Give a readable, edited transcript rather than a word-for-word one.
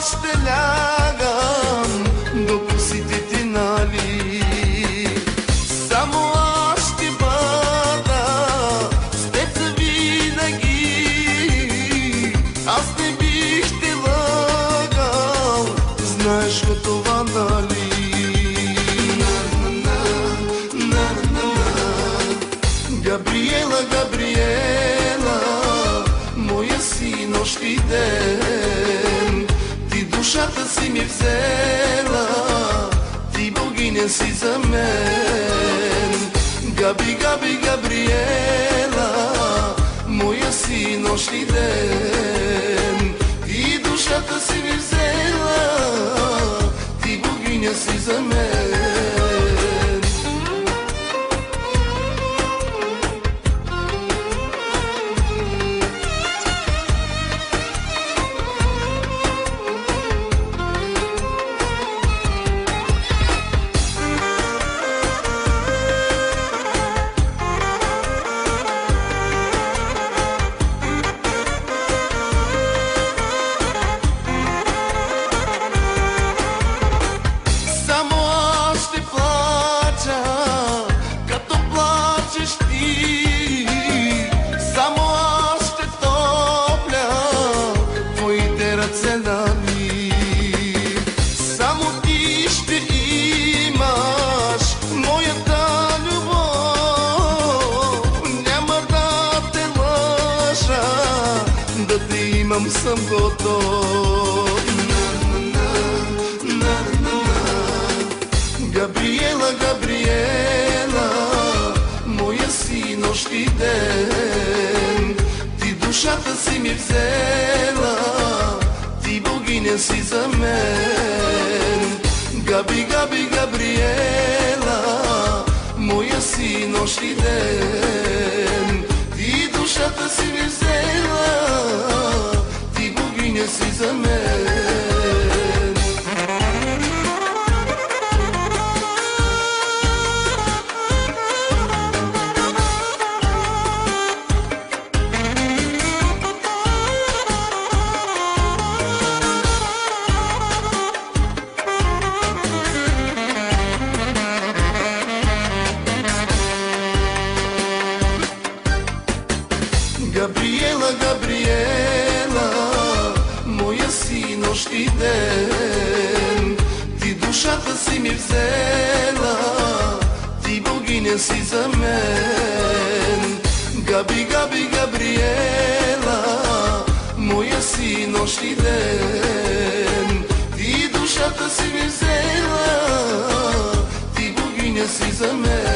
ще лягам до косите ти, нали? Само аз ще бъда с теб завинаги. Аз не бих те лъгал, знаеш го това, нали? Габриела, Габриела, моя си нощ и ден, ти душата си ми взела, ти богиня си за мен. Габи, Габи, Габриела, моя си нощ и ден, ти душата си ми взела, ти богиня си за мен. Само ти ще имаш моята любов, няма да те лъжа, да те имам съм готов. Габриела, Габриела, моя си нощ и ден, ти душата си ми взела, ти богиня си за мен. Габи, Габи, Габриела, моя си нощ и ден, ти душата си ми взела, ти богиня си за мен. Габриела, Габриела, моя си нощ и ден, ти душата си ми взела, ти богиня си за мен. Габи, Габи, Габриела, моя си нощ и ден, ти душата си ми взела, ти богиня си за мен.